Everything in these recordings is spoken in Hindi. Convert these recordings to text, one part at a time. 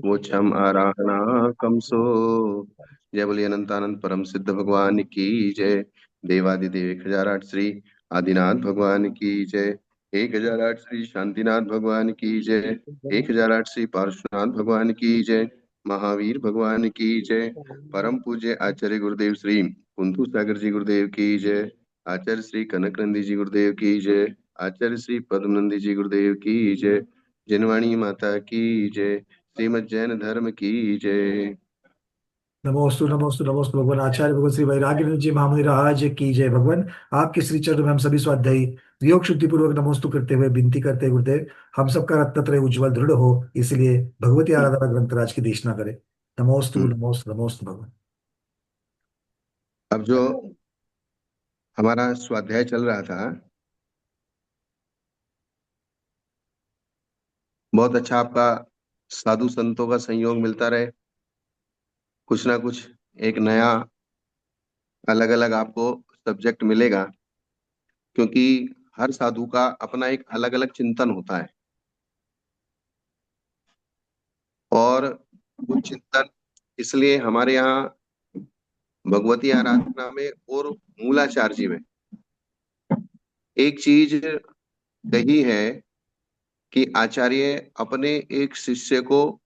मोक्षम आराहना कमसो। जय बोलिए अनंतानंद परम सिद्ध भगवान की जय। देवादिदेव 1008 श्री आदिनाथ भगवान की जय। 1008 श्री शांतिनाथ भगवान की जय। 1008 श्री पार्श्वनाथ भगवान की जय। महावीर भगवान की जय। परम पूज्य आचार्य गुरुदेव श्री कुंतु सागर जी गुरुदेव की जय। आचार्य श्री कनक नंदी जी गुरुदेव की जय। आचार्य श्री पद्मनंदी जी गुरुदेव की जय। जिनवाणी माता की जय। श्रीमद जैन धर्म की जय। नमोस्तु नमोस्तु नमोस्तु भगवान आचार्य भगवान श्री वैराग्य जी महामुनि राज की जय। भगवान आपके श्री चरणों में हम सभी स्वाध्यायी योग शुद्धि पूर्वक नमोस्तु करते हुए विनती करते हैं, गुरुदेव हम सबका रत्नत्रय उज्ज्वल दृढ़ हो, इसलिए भगवती आराधना ग्रंथराज की देशना करें। नमोस्तु हम्म। नमोस्तु नमोस्तु भगवान। अब जो हमारा स्वाध्याय चल रहा था, बहुत अच्छा आपका साधु संतों का संयोग मिलता रहे। कुछ ना कुछ एक नया अलग अलग आपको सब्जेक्ट मिलेगा, क्योंकि हर साधु का अपना एक अलग अलग चिंतन होता है। और वो चिंतन इसलिए हमारे यहाँ भगवती आराधना में और मूलाचार्य जी में एक चीज कही है कि आचार्य अपने एक शिष्य को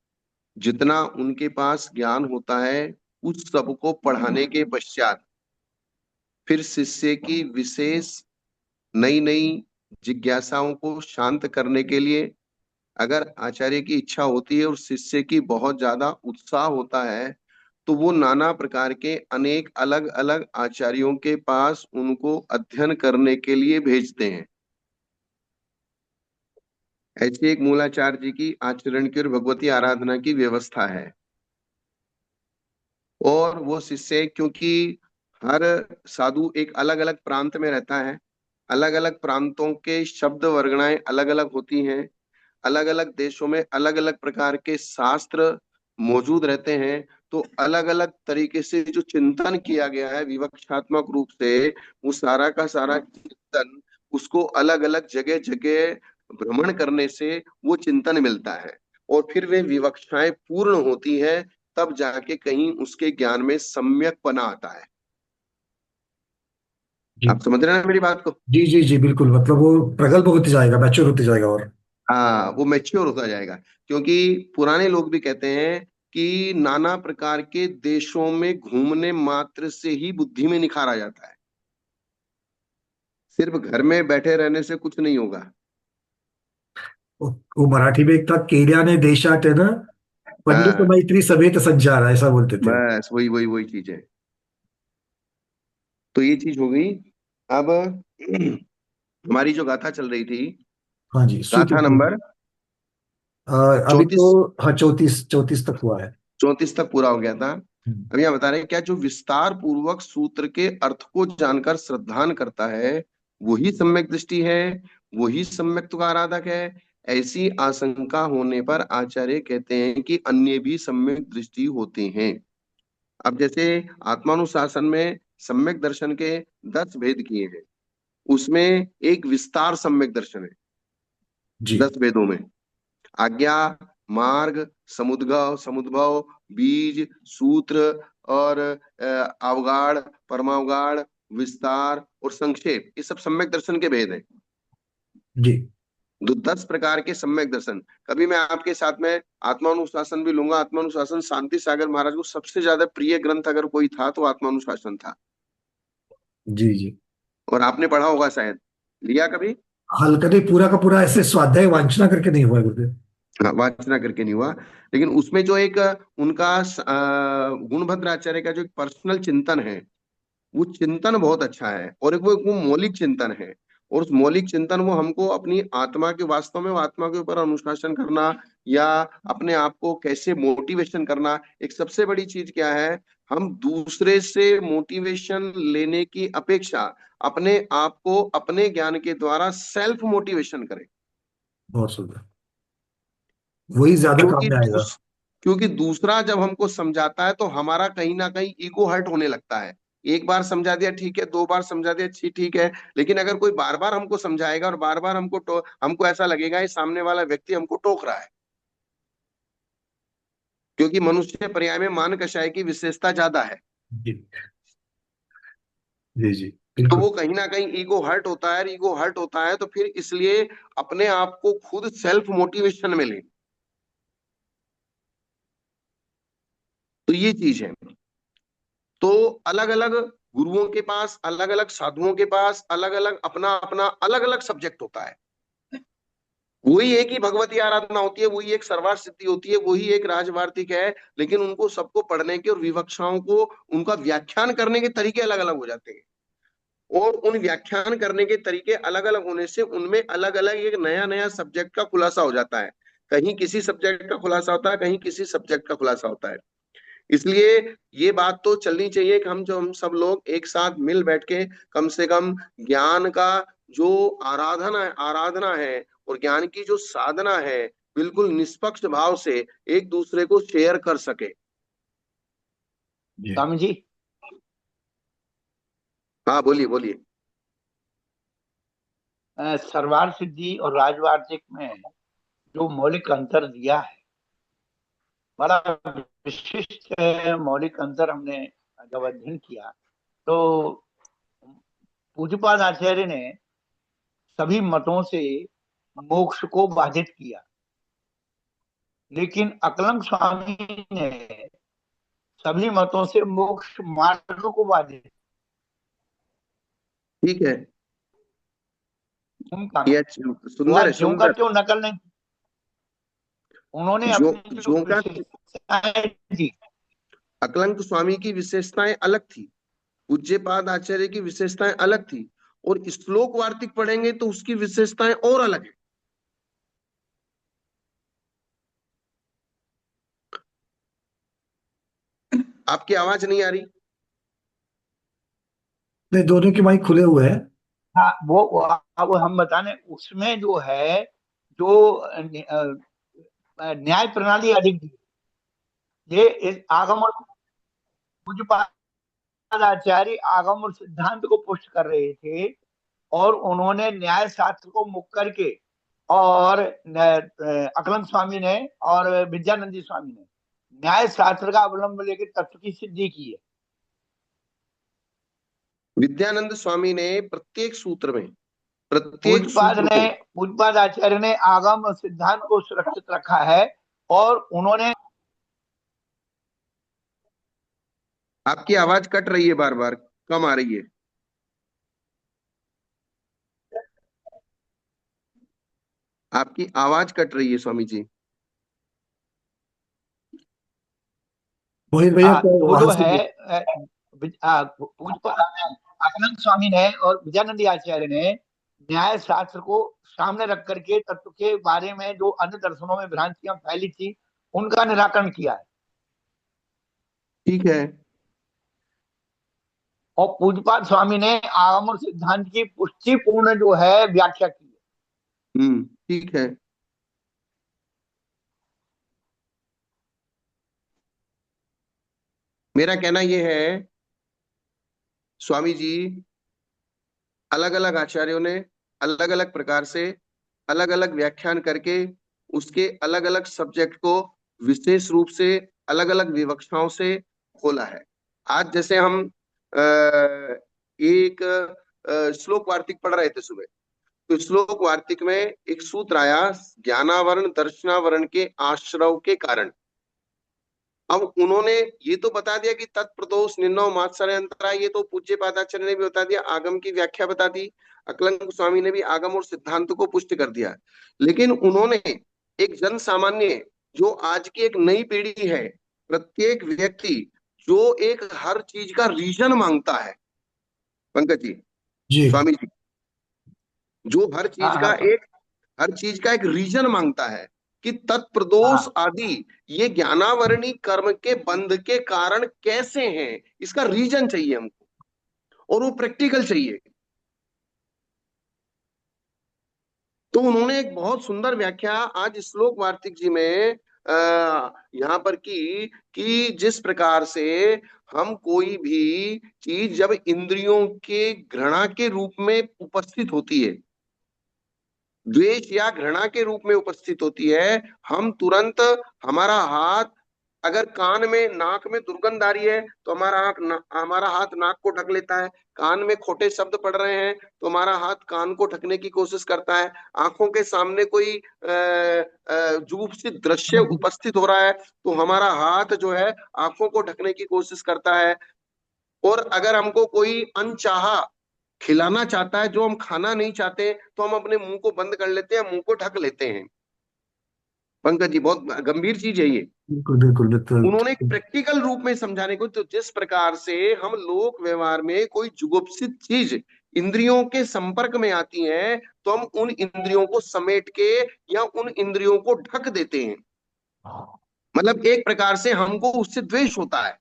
जितना उनके पास ज्ञान होता है उस सब को पढ़ाने के पश्चात फिर शिष्य की विशेष नई नई जिज्ञासाओं को शांत करने के लिए, अगर आचार्य की इच्छा होती है और शिष्य की बहुत ज्यादा उत्साह होता है, तो वो नाना प्रकार के अनेक अलग अलग आचार्यों के पास उनको अध्ययन करने के लिए भेजते हैं। ऐसे एक मूलाचार्य जी की आचरण की और भगवती आराधना की व्यवस्था है। और वो शिष्य, क्योंकि हर साधु एक अलग अलग प्रांत में रहता है, अलग अलग प्रांतों के शब्द वर्गणाएं अलग अलग होती हैं, अलग अलग देशों में अलग अलग प्रकार के शास्त्र मौजूद रहते हैं, तो अलग अलग तरीके से जो चिंतन किया गया है विवक्षात्मक रूप से, वो सारा का सारा चिंतन उसको अलग अलग जगह जगह भ्रमण करने से वो चिंतन मिलता है। और फिर वे विवक्षाएं पूर्ण होती है, तब जाके कहीं उसके ज्ञान में सम्यकपना आता है। जी आप समझ रहे हैं ना मेरी बात को? जी जी जी बिल्कुल, मतलब वो प्रगल्भ होते जाएगा, मैच्योर होते जाएगा। और हाँ, वो मैच्योर होता जाएगा। क्योंकि पुराने लोग भी कहते हैं कि नाना प्रकार के देशों में घूमने मात्र से ही बुद्धि में निखार आ जाता है, सिर्फ घर में बैठे रहने से कुछ नहीं होगा। वो मराठी में एक था, केल्याने देशात है ना, पंडित हाँ, मैत्री समेत संचार, ऐसा बोलते थे वो। बस वही वही वही चीज है। तो ये चीज हो गई। अब हमारी जो गाथा चल रही थी, हाँ जी, सूत्र गाथा पूर्ण। नंबर अभी तो 34, हाँ, 34 34 तक हुआ है। 34 तक पूरा हो गया था। हम्म। अब यहाँ बता रहे हैं, क्या जो विस्तार पूर्वक सूत्र के अर्थ को जानकर श्रद्धान करता है वही सम्यक दृष्टि है, वही सम्यक का आराधक है। ऐसी आशंका होने पर आचार्य कहते हैं कि अन्य भी सम्यक दृष्टि होते हैं। अब जैसे आत्मानुशासन में सम्यक दर्शन के 10 भेद किए हैं, उसमें एक विस्तार सम्यक दर्शन है जी 10 भेदों में। आज्ञा, मार्ग, समुद्भव समुद्भव, बीज, सूत्र और अवगाढ़, परमावगाढ़, विस्तार और संक्षेप, ये सब सम्यक दर्शन के भेद हैं। जी। 10 प्रकार के सम्यक दर्शन। कभी मैं आपके साथ में आत्मानुशासन भी लूंगा। आत्मानुशासन शांति सागर महाराज को सबसे ज्यादा प्रिय ग्रंथ अगर कोई था तो आत्मानुशासन था। जी जी। और आपने पढ़ा होगा शायद, लिया कभी? हल्का नहीं, पूरा का पूरा ऐसे स्वाध्याय वांचना करके नहीं हुआ है, गुरुदेव। हाँ, वाचना करके नहीं हुआ। लेकिन उसमें जो एक उनका गुणभद्र आचार्य का जो एक पर्सनल चिंतन है, वो चिंतन बहुत अच्छा है। और एक वो मौलिक चिंतन है। और उस मौलिक चिंतन वो हमको अपनी आत्मा के, वास्तव में वो आत्मा के ऊपर अनुशासन करना या अपने आप को कैसे मोटिवेशन करना। एक सबसे बड़ी चीज क्या है, हम दूसरे से मोटिवेशन लेने की अपेक्षा अपने आप को अपने ज्ञान के द्वारा सेल्फ मोटिवेशन करें। बहुत सुंदर, वही ज्यादा काम क्योंकि में आएगा। क्योंकि दूसरा जब हमको समझाता है तो हमारा कहीं ना कहीं ईगो हर्ट होने लगता है। एक बार समझा दिया ठीक है, 2 बार समझा दिया ठीक है, लेकिन अगर कोई बार बार हमको समझाएगा और बार बार हमको ऐसा लगेगा ये सामने वाला व्यक्ति हमको टोक रहा है। क्योंकि मनुष्य पर्याय में मान कषाय की विशेषता ज्यादा है। जी जी जी, तो बिल्कुल। वो कहीं ना कहीं ईगो हर्ट होता है, ईगो हर्ट होता है तो फिर इसलिए अपने आप को खुद सेल्फ मोटिवेशन मिले। तो ये चीज है। तो अलग अलग गुरुओं के पास, अलग अलग साधुओं के पास अलग अलग अपना अपना अलग अलग सब्जेक्ट होता है। वही एक ही भगवती आराधना होती है, वही एक सर्वार्थ सिद्धि होती है, वही एक राजवार्तिक है। लेकिन उनको सबको पढ़ने के और विवक्षाओं को, उनका व्याख्यान करने के तरीके अलग अलग हो जाते हैं। और उन व्याख्यान करने के तरीके अलग अलग होने से उनमें अलग अलग एक नया नया सब्जेक्ट का खुलासा हो जाता है। कहीं किसी सब्जेक्ट का खुलासा होता है, कहीं किसी सब्जेक्ट का खुलासा होता है। इसलिए ये बात तो चलनी चाहिए कि हम सब लोग एक साथ मिल बैठ के कम से कम ज्ञान का जो आराधना है और ज्ञान की जो साधना है, बिल्कुल निष्पक्ष भाव से एक दूसरे को शेयर कर सके। जी स्वामी जी, हाँ बोलिए बोलिए। सर्वार्थ सिद्धि और राजवार्तिक में जो मौलिक अंतर दिया है, बड़ा विशिष्ट मौलिक अंतर हमने जब अध्ययन किया तो पूज्यपाद आचार्य ने सभी मतों से मोक्ष को बाधित किया, लेकिन अकलंग स्वामी ने सभी मतों से मोक्ष मार्ग को बाधित। ठीक है। उनका ये वह सुंदर है, ज्यों का सुंदर। त्यों नकल नहीं, उन्होंने जो अपनी जो जो का विशेषताएं दी। अकलंक स्वामी की विशेषताएं अलग थी, पूज्यपाद आचार्य की विशेषताएं अलग थी, और श्लोक वार्तिक पढ़ेंगे तो उसकी विशेषताएं और अलग है। आपकी आवाज नहीं आ रही। नहीं, दोनों की माइक खुले हुए हैं। हाँ, वो हम बताने उसमें जो है, जो न्याय प्रणाली अधिक दी। ये इस आगम और पूज्यपाद आचार्य आगम और सिद्धांत को पुष्ट कर रहे थे, और उन्होंने न्याय शास्त्र को मुख करके, और अकलंद स्वामी ने और विद्यानंदी स्वामी ने न्याय शास्त्र का अवलंब लेकर तत्व की सिद्धि की है। विद्यानंद स्वामी ने प्रत्येक सूत्र में, प्रत्येक पूज्यपाद सूत्र ने को। पूज्यपाद आचार्य ने आगम और सिद्धांत को सुरक्षित रखा है, और उन्होंने। आपकी आवाज कट रही है, बार बार कम आ रही है। आपकी आवाज कट रही है स्वामी जी। मोहित भैया को वो वहां जो से है पूज्यपाद आनंद स्वामी ने और विद्यानंदी आचार्य ने न्याय शास्त्र को सामने रख करके तत्व के बारे में जो अन्य दर्शनों में भ्रांतियां फैली थी, उनका निराकरण किया है। ठीक है। और पूज्यपाद स्वामी ने आगम और सिद्धांत की पुष्टिपूर्ण जो है व्याख्या की है। ठीक है। मेरा कहना यह है स्वामी जी, अलग अलग आचार्यों ने अलग अलग प्रकार से अलग अलग व्याख्यान करके उसके अलग अलग सब्जेक्ट को विशेष रूप से अलग अलग विवक्षाओं से खोला है। आज जैसे हम एक श्लोक वार्तिक पढ़ रहे थे सुबह, तो श्लोक वार्तिक में एक सूत्र आया, ज्ञानावरण दर्शनावरण के आश्रव के कारण। अब उन्होंने ये तो बता दिया कि तत्प्रदोष निर्णव मात्सर्य अंतरा, ये तो पूज्य पादाचार्य ने भी बता दिया, आगम की व्याख्या बता दी, अकलंक स्वामी ने भी आगम और सिद्धांत को पुष्ट कर दिया। लेकिन उन्होंने एक जन सामान्य, जो आज की एक नई पीढ़ी है, प्रत्येक व्यक्ति जो एक हर चीज का रीजन मांगता है, पंकज जी, जी स्वामी जी, जो हर हाँ चीज हाँ का एक, हर चीज का एक रीजन मांगता है कि तत्प्रदोष हाँ आदि ये ज्ञानावरणी कर्म के बंध के कारण कैसे हैं, इसका रीजन चाहिए हमको, और वो प्रैक्टिकल चाहिए। तो उन्होंने एक बहुत सुंदर व्याख्या आज श्लोक वार्तिक जी में यहाँ पर की, कि जिस प्रकार से हम कोई भी चीज जब इंद्रियों के घृणा के रूप में उपस्थित होती है, द्वेष या घृणा के रूप में उपस्थित होती है, हम तुरंत, हमारा हाथ अगर कान में नाक में दुर्गंध आ रही है तो हमारा हाथ नाक को ढक लेता है। कान में खोटे शब्द पढ़ रहे हैं तो हमारा हाथ कान को ढकने की कोशिश करता है। आंखों के सामने कोई जुगुप्सित दृश्य उपस्थित हो रहा है तो हमारा हाथ जो है आंखों को ढकने की कोशिश करता है। और अगर हमको कोई अनचाहा खिलाना चाहता है जो हम खाना नहीं चाहते तो हम अपने मुंह को बंद कर लेते हैं, मुंह को ढक लेते हैं। पंकज जी, बहुत गंभीर चीज है ये। बिल्कुल बिल्कुल बिल्कुल। उन्होंने एक प्रैक्टिकल रूप में समझाने को, तो जिस प्रकार से हम लोक व्यवहार में कोई जुगुप्सित चीज इंद्रियों के संपर्क में आती है तो हम उन इंद्रियों को समेट के या उन इंद्रियों को ढक देते हैं। मतलब एक प्रकार से हमको उससे द्वेष होता है।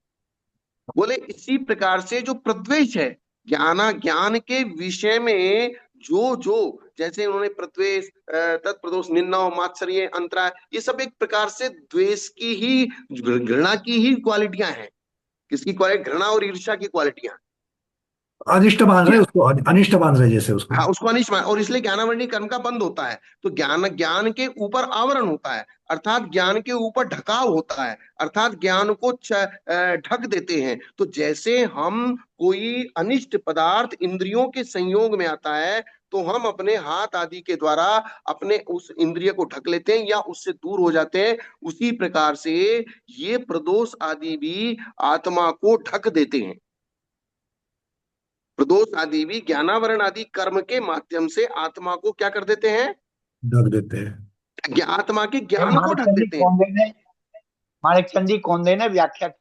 बोले इसी प्रकार से जो प्रद्वेष है, ज्ञान के विषय में जो जो जैसे उन्होंने प्रद्वेष, तत्प्रदोष, निंदा, मात्सर्य, अंतराय, ये सब एक प्रकार से द्वेष की ही, घृणा की ही क्वालिटियां हैं। किसकी क्वालिटी? घृणा और ईर्ष्या की क्वालिटियां। अनिष्ट मान रहे उसको, अनिष्ट मान रहे जैसे उसको। हाँ, उसको अनिष्ट और इसलिए ज्ञानावरणी कर्म का बंद होता है। तो ज्ञान ज्ञान के ऊपर आवरण होता है, अर्थात ज्ञान के ऊपर ढकाव होता है, अर्थात ज्ञान को ढक देते हैं। तो जैसे हम कोई अनिष्ट पदार्थ इंद्रियों के संयोग में आता है तो हम अपने हाथ आदि के द्वारा अपने उस इंद्रिय को ढक लेते हैं या उससे दूर हो जाते हैं। उसी प्रकार से ये प्रदोष आदि भी आत्मा को ढक देते हैं। प्रदोष आदि भी ज्ञानावरण आदि कर्म के माध्यम से आत्मा को क्या कर देते हैं? ढक देते हैं। आत्मा के ये ज्ञान को ढक देते हैं। माणिकचंद जी कौंदे ने व्याख्या की।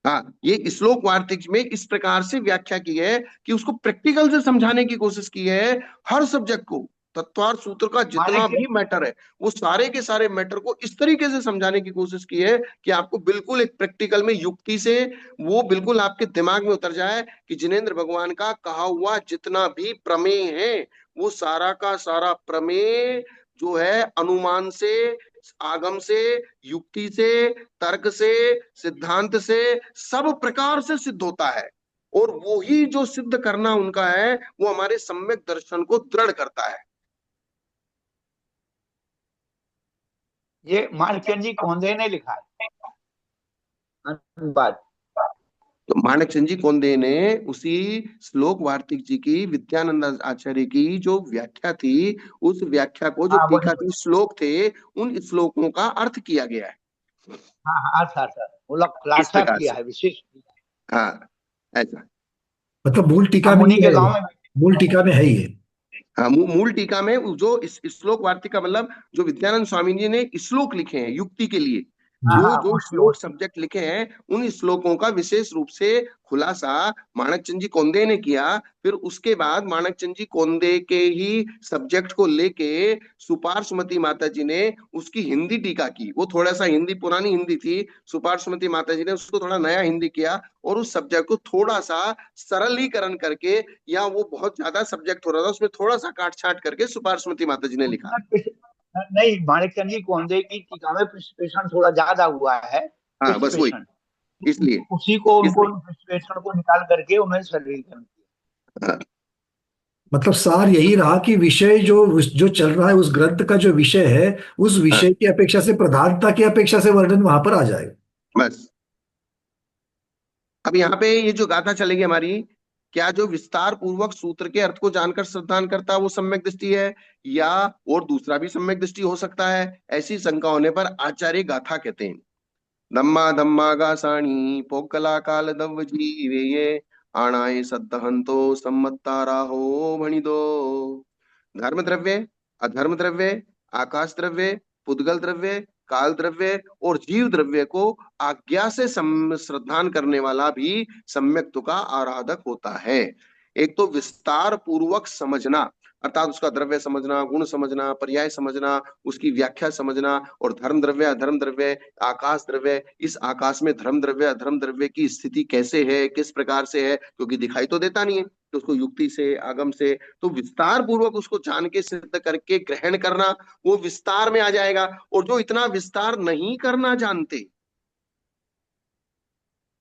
हाँ, ये श्लोक वार्तिक में इस प्रकार से व्याख्या की है कि उसको प्रैक्टिकल से समझाने की कोशिश की है। हर सब्जेक्ट को, तत्वार्थ सूत्र का जितना भी मैटर है वो सारे के सारे मैटर को इस तरीके से समझाने की कोशिश की है कि आपको बिल्कुल एक प्रैक्टिकल में युक्ति से वो बिल्कुल आपके दिमाग में उतर जाए कि जिनेंद्र भगवान का कहा हुआ जितना भी प्रमेय है वो सारा का सारा प्रमेय जो है अनुमान से, आगम से, युक्ति से, तर्क से, सिद्धांत से, सब प्रकार से सिद्ध होता है। और वो ही जो सिद्ध करना उनका है वो हमारे सम्यक दर्शन को दृढ़ करता है। ये माणिकचंद जी कौंदे ने लिखा है अनुवाद। तो माणिकचंद जी कौंदे ने उसी श्लोक वार्तिक जी की, विद्यानंद आचार्य की जो व्याख्या थी, उस व्याख्या को, जो हाँ वही। टीका थी, श्लोक थे, उन श्लोकों का अर्थ किया गया है हाँ हाँ, अच्छा अच्छा, वो इस खुलासा प्रकार किया से। है, विशेष किया हाँ, ऐसा। मतलब मूल है। टीका हम में उन्हीं ही के है ये। गांव में। मूल टीका में है ही ये। हाँ, मूल टीका में जो इस श्लोक वार्तिक का मतलब जो विद्यानंद स्वामी जी ने श्लोक लिखे हैं युक्ति के लिए, हाँ जो हाँ, जो उसी श्लोक उसी। सब्जेक्ट लिखे हैं उन श्लोकों का विशेष रूप से खुलासा माणकचंद जी कौंदे ने किया। फिर उसके बाद माणकचंद जी कौंदे के ही सब्जेक्ट को लेके सुपार्श्वमती माता जी ने उसकी हिंदी टीका की। वो थोड़ा सा हिंदी, पुरानी हिंदी थी, सुपार्श्वमती माता जी ने उसको थोड़ा नया हिंदी किया और उस सब्जेक्ट को थोड़ा सा सरलीकरण करके, या वो बहुत ज्यादा सब्जेक्ट हो रहा था उसमें थोड़ा सा काट छाट करके सुपार्श्वमती माता जी ने लिखा। उसमें नहीं, माणिकचंद जी कौंदे की टीका में विश्लेषण थोड़ा ज्यादा हुआ है। हाँ, बस वही, विश्लेषण इसलिए उसी को, उनको इसलिए विश्लेषण को निकाल करके उन्हें सरलीकरण किया। हाँ, मतलब सार यही रहा कि विषय जो जो चल रहा है, उस ग्रंथ का जो विषय है, उस हाँ, विषय की अपेक्षा से, प्रधानता की अपेक्षा से वर्णन वहां पर आ जाए। बस। अब यहाँ पे ये जो गाथा चलेगी हमारी, क्या जो विस्तार पूर्वक सूत्र के अर्थ को जानकर श्रद्धान करता है वो सम्यक दृष्टि है, या और दूसरा भी सम्यक दृष्टि हो सकता है? ऐसी शंका होने पर आचार्य गाथा कहते हैं। धम्मा धम्मा गासाणी पोकला काल दव जीवे ये आणाए सद्दहंतो सम्मत्तारा हो भणिदो। धर्म द्रव्य, अधर्म द्रव्य, आकाश द्रव्य, पुद्गल द्रव्य, काल द्रव्य और जीव द्रव्य को आज्ञा से श्रद्धान करने वाला भी सम्यक्त्व का आराधक होता है। एक तो विस्तार पूर्वक समझना, अर्थात उसका द्रव्य समझना, गुण समझना, पर्याय समझना, उसकी व्याख्या समझना, और धर्म द्रव्य, अधर्म द्रव्य, आकाश द्रव्य, इस आकाश में धर्म द्रव्य अधर्म द्रव्य की स्थिति कैसे है, किस प्रकार से है, क्योंकि दिखाई तो देता नहीं है, तो उसको युक्ति से, आगम से, तो विस्तार पूर्वक उसको जान के सिद्ध करके ग्रहण करना, वो विस्तार में आ जाएगा। और जो इतना विस्तार नहीं करना जानते,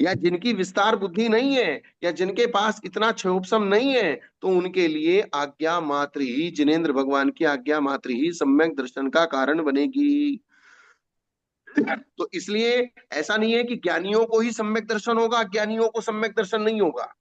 या जिनकी विस्तार बुद्धि नहीं है, या जिनके पास इतना क्षोभसम नहीं है, तो उनके लिए आज्ञा मात्र ही, जिनेंद्र भगवान की आज्ञा मात्र ही सम्यक दर्शन का कारण बनेगी। तो इसलिए ऐसा नहीं है कि ज्ञानियों को ही सम्यक दर्शन होगा, अज्ञानियों को सम्यक दर्शन नहीं होगा।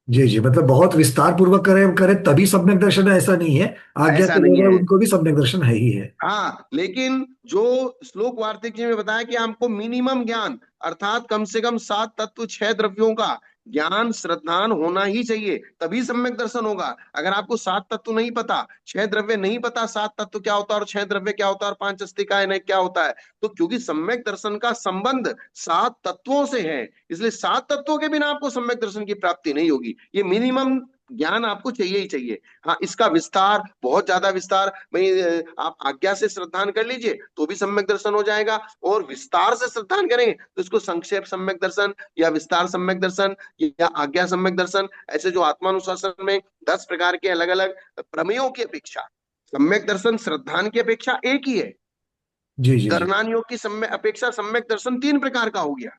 जी जी, मतलब बहुत विस्तार पूर्वक करें करें तभी सम्यक दर्शन है, ऐसा नहीं है। आज्ञा ऐसा के नहीं लोग हैं है। उनको भी सम्यक दर्शन है ही है। हाँ, लेकिन जो श्लोक वार्तिक जी में बताया कि हमको मिनिमम ज्ञान, अर्थात कम से कम 7 तत्व 6 द्रव्यों का ज्ञान श्रद्धान होना ही चाहिए, तभी सम्यक दर्शन होगा। अगर आपको 7 तत्व नहीं पता, 6 द्रव्य नहीं पता, 7 तत्व क्या होता है और 6 द्रव्य क्या होता है और 5 अस्तिकाएं नहीं क्या होता है, तो क्योंकि सम्यक दर्शन का संबंध 7 तत्वों से है, इसलिए 7 तत्वों के बिना आपको सम्यक दर्शन की प्राप्ति नहीं होगी। ये मिनिमम ज्ञान आपको चाहिए ही चाहिए। हाँ, इसका विस्तार, बहुत ज्यादा विस्तार भाई, आप आज्ञा से श्रद्धान कर लीजिए तो भी सम्यक दर्शन हो जाएगा, और विस्तार से श्रद्धान करेंगे तो इसको संक्षेप सम्यक दर्शन या विस्तार सम्यक दर्शन या आज्ञा सम्यक दर्शन, ऐसे जो आत्मानुशासन में 10 प्रकार के अलग अलग प्रमेयों की अपेक्षा सम्यक दर्शन श्रद्धान की अपेक्षा एक ही है। जी जी जी। करणान योग की अपेक्षा सम्यक दर्शन 3 प्रकार का हो गया।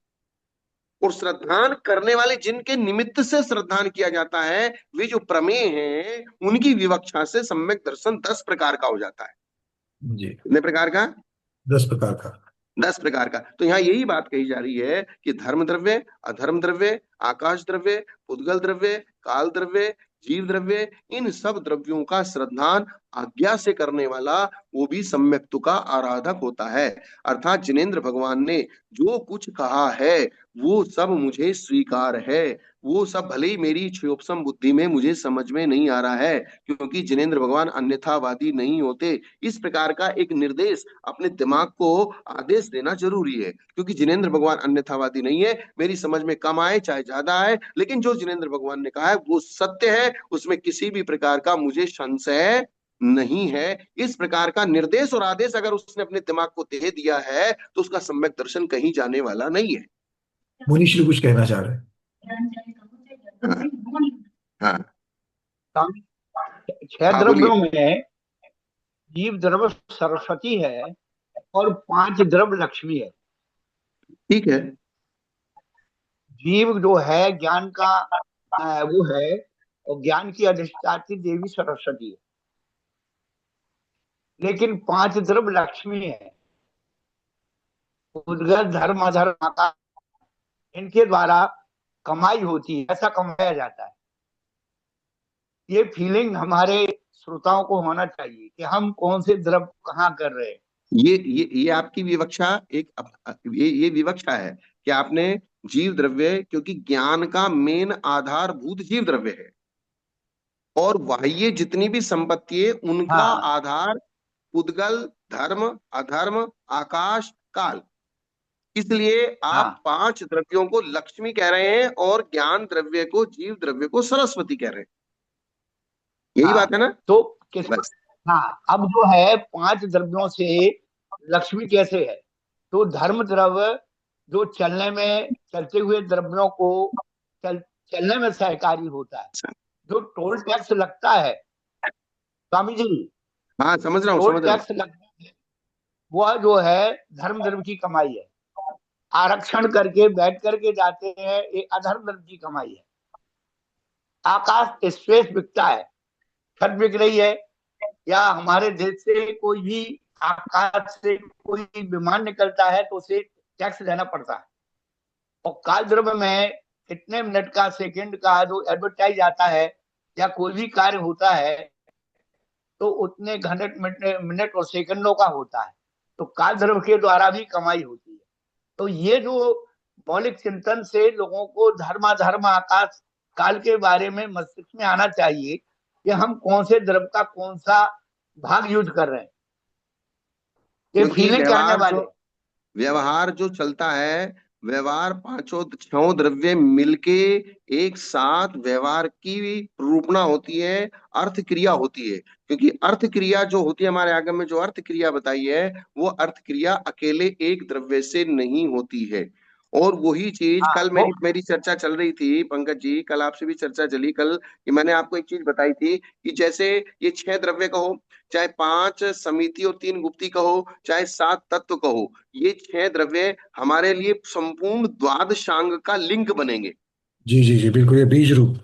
और श्रद्धान करने वाले जिनके निमित्त से श्रद्धान किया जाता है, वे जो प्रमेय हैं, उनकी विवक्षा से सम्यक दर्शन 10 प्रकार का हो जाता है। जी। कितने प्रकार का? 10 प्रकार का। 10 प्रकार का। तो यहाँ यही बात कही जा रही है कि धर्म द्रव्य, अधर्म द्रव्य, आकाश द्रव्य, उद्गल द्रव्य, काल द्रव्य, जीव द्रव्य, इन सब द्रव्यों का श्रद्धान आज्ञा से करने वाला वो भी सम्यक्तु का आराधक होता है। अर्थात जिनेन्द्र भगवान ने जो कुछ कहा है वो सब मुझे स्वीकार है, वो सब भले ही मेरी क्षोभसम बुद्धि में मुझे समझ में नहीं आ रहा है, क्योंकि जिनेन्द्र भगवान अन्यथावादी नहीं होते। इस प्रकार का एक निर्देश अपने दिमाग को आदेश देना जरूरी है, क्योंकि जिनेन्द्र भगवान अन्यथावादी नहीं है। मेरी समझ में कम आए चाहे ज्यादा आए, लेकिन जो जिनेन्द्र भगवान ने कहा है वो सत्य है, उसमें किसी भी प्रकार का मुझे संशय नहीं है। इस प्रकार का निर्देश और आदेश अगर उसने अपने दिमाग को दे दिया है तो उसका सम्यक दर्शन कहीं जाने वाला नहीं है। मुनीश्वरी कुछ कहना चाह रहे हैं। हाँ। हाँ। छह हाँ, बोलिए। द्रव्यों में जीव द्रव्य सरस्वती है और 5 द्रव्य लक्ष्मी है। ठीक है। जीव जो है ज्ञान का वो है, और ज्ञान की अधिष्ठात्री देवी सरस्वती है। लेकिन 5 द्रव्य लक्ष्मी है, उद्गत धर्म अधर्म आकाश, इनके द्वारा कमाई होती है, ऐसा कमाया जाता है। ये फीलिंग हमारे श्रोताओं को होना चाहिए कि हम कौन से द्रव्य कहाँ कर रहे हैं। ये आपकी विवक्षा एक ये विवक्षा है कि आपने जीव द्रव्य, क्योंकि ज्ञान का मेन आधारभूत जीव द्रव्य है, और बाह्य जितनी भी संपत्ति है उनका हाँ आधार उद्गल धर्म अधर्म आकाश काल। इसलिए आप हाँ 5 द्रव्यों को लक्ष्मी कह रहे हैं और ज्ञान द्रव्य को, जीव द्रव्य को सरस्वती कह रहे हैं। यही हाँ। बात है ना? तो किस बस। हाँ, अब जो है 5 द्रव्यों से लक्ष्मी कैसे है? तो धर्म द्रव्य जो चलने में, चलते हुए द्रव्यों को चल चलने में सहकारी होता है। जो टोल टैक्स लगता है स्वामी जी, हाँ, समझ रहा हूँ, टोल समझ रहा हूँ। टैक्स लगता है, वह जो है धर्म द्रव्य की कमाई है। आरक्षण करके बैठ करके जाते हैं, ये अधर्म द्रव्य की कमाई है। आकाश स्पेस बिकता है, छत बिक रही है, या हमारे देश से कोई भी आकाश से कोई विमान निकलता है तो उसे टैक्स देना पड़ता है। और काल द्रव्य में कितने मिनट का, सेकंड का जो एडवर्टाइज आता है या कोई भी कार्य होता है तो उतने घंटे मिनट मिनट और सेकंडों का होता है। तो काल द्रव्य के द्वारा भी कमाई होती है। तो ये जो मौलिक चिंतन से लोगों को धर्म आकाश काल के बारे में मस्तिष्क में आना चाहिए कि हम कौन से द्रव्य का कौन सा भाग यूज कर रहे हैं, ये क्योंकि फीलिंग करने वाले। व्यवहार जो चलता है, व्यवहार 5 6 द्रव्य मिलके एक साथ व्यवहार की रूपणा होती है, अर्थ क्रिया होती है। क्योंकि अर्थ क्रिया जो होती है, हमारे आगम में जो अर्थ क्रिया बताई है, वो अर्थ क्रिया अकेले एक द्रव्य से नहीं होती है। और वही चीज हाँ कल वो मेरी मेरी चर्चा चल रही थी पंकज जी, कल आपसे भी चर्चा चली कल, कि मैंने आपको एक चीज बताई थी कि जैसे ये 6 द्रव्य कहो, चाहे 5 समिति और 3 गुप्ती कहो, चाहे 7 तत्व कहो, ये 6 द्रव्य हमारे लिए संपूर्ण द्वादशांग का लिंक बनेंगे। जी जी जी, बिल्कुल, ये बीज रूप।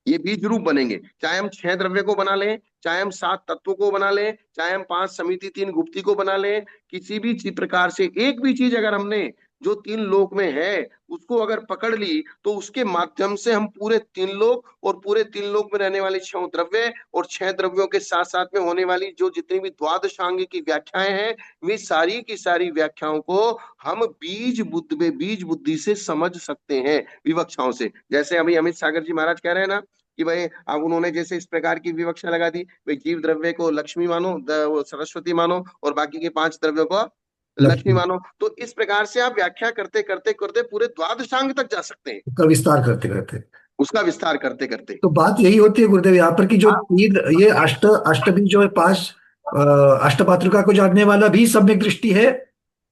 ये बीज रूप बनेंगे, चाहे हम 6 द्रव्य को बना लें, चाहे हम 7 तत्वों को बना लें, चाहे हम 5 समिति 3 गुप्ती को बना लें, किसी भी प्रकार से एक भी चीज अगर हमने जो 3 लोक में है उसको अगर पकड़ ली तो उसके माध्यम से हम पूरे 3 लोक और पूरे 3 लोक में रहने वाले 6 द्रव्य और 6 द्रव्यों के साथ साथ में होने वाली जो जितनी भी द्वादशांग की व्याख्याएं हैं, वे सारी की सारी व्याख्याओं को हम बीज बुद्धि से समझ सकते हैं, विवक्षाओं से। जैसे अभी अमित सागर जी महाराज कह रहे हैं ना कि भाई अब उन्होंने जैसे इस प्रकार की विवक्षा लगा दी, भाई जीव द्रव्य को लक्ष्मी मानो, वो सरस्वती मानो, और बाकी के 5 द्रव्यों को लक्ष्मी लक्ष्मी मानो। तो इस प्रकार से आप व्याख्या करते करते करते पूरे द्वादशांग तक जा सकते हैं, का विस्तार करते करते। उसका विस्तार करते करते। तो बात यही होती है गुरुदेव यहाँ पर कि जो तीन ये अष्टमी जो है 5 अष्टमातृका को जानने वाला भी सम्यक दृष्टि है,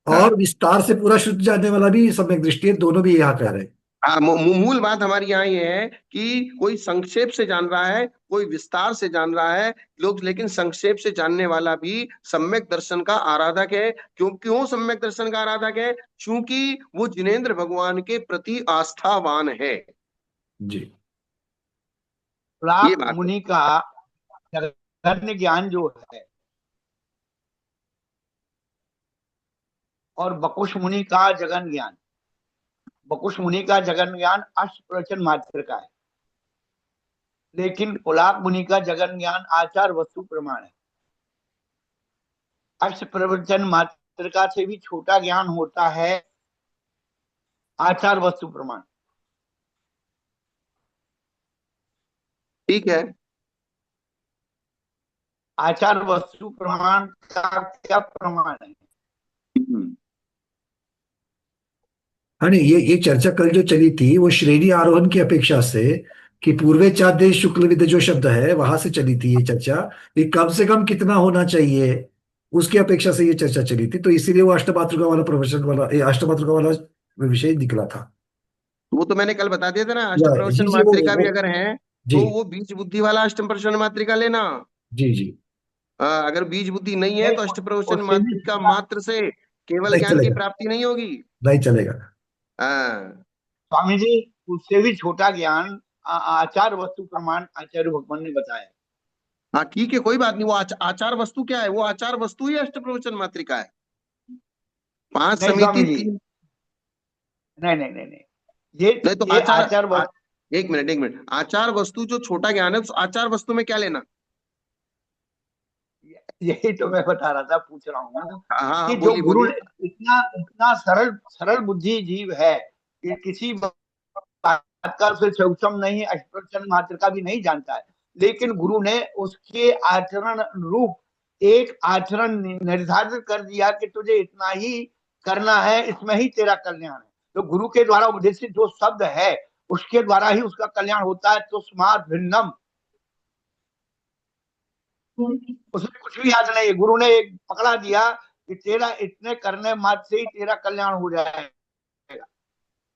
और हाँ विस्तार से पूरा शुद्ध जानने वाला भी सम्यक दृष्टि है, दोनों भी यहाँ कह रहे हैं। हाँ, मूल बात हमारी यहाँ ये है कि कोई संक्षेप से जान रहा है, कोई विस्तार से जान रहा है लोग, लेकिन संक्षेप से जानने वाला भी सम्यक दर्शन का आराधक है। क्यों सम्यक दर्शन का आराधक है? क्योंकि वो जिनेंद्र भगवान के प्रति आस्थावान है। जी। ये प्राक बात है। मुनि का जगन्य ज्ञान जो है और बकुश मुनि का जगन ज्ञान, बकुश मुनि का जगन ज्ञान अष्ट प्रवचन मात्र का है, लेकिन पुलाक मुनि का जगन ज्ञान आचार वस्तु प्रमाण है। अष्ट प्रवचन मात्र का से भी छोटा ज्ञान होता है आचार वस्तु प्रमाण। ठीक है। आचार वस्तु प्रमाण का क्या प्रमाण है? हाँ नहीं, ये चर्चा कल जो चली थी वो श्रेणी आरोहण की अपेक्षा से, कि पूर्वे चाँदे शुक्ल विद जो शब्द है वहां से चली थी ये चर्चा, कि कम से कम कितना होना चाहिए उसकी अपेक्षा से ये चर्चा चली थी, तो इसीलिए वो अष्टमातृका वाला प्रवचन वाला अष्टमातृका वाला विषय निकला था। वो तो मैंने कल बता दिया था ना, अष्ट जी प्रवचन जी मात्रिका भी अगर है जी तो वो बीज बुद्धि वाला अष्ट प्रवचन मात्रिका लेना। जी जी। अगर बीज बुद्धि नहीं है नहीं, तो अष्ट प्रवचन उससे भी मात्रिका मात्र से केवल नहीं ज्ञान की चलेगा, प्राप्ति नहीं होगी। नहीं चलेगा। हाँ स्वामी जी, उससे भी छोटा ज्ञान आचार वस्तु प्रमाण आचार्य भगवान ने बताया। हाँ ठीक है, कोई बात नहीं। वो आचार वस्तु क्या है? वो आचार वस्तु ही अष्ट प्रवचन मात्रिका है। 5 नहीं समिति स्वामी जी, 3। नहीं नहीं नहीं नहीं, ये नहीं तो ये आचार वस्तु। एक मिनट एक मिनट, आचार वस्तु जो छोटा ज्ञान है उस आचार वस्तु में क्या लेना? यही तो मैं बता रहा था, पूछ रहा हूँ हाँ हाँ कि हाँ, जो बोलिए गुरु बोलिए। इतना इतना सरल सरल बुद्धि जीव है कि किसी बात का उसे सूक्ष्म नहीं, अष्टप्रचन मात्र का भी नहीं जानता है, लेकिन गुरु ने उसके आचरण रूप एक आचरण निर्धारित कर दिया कि तुझे इतना ही करना है, इसमें ही तेरा कल्याण है। तो गुरु के द्वारा उपदेशित जो शब्द है उसके द्वारा ही उसका कल्याण होता है। तो स्मार्ट भिन्नम, उसमें कुछ भी याद नहीं है। गुरु ने एक पकड़ा दिया कि तेरा इतने करने मात्र से ही तेरा कल्याण हो जाएगा।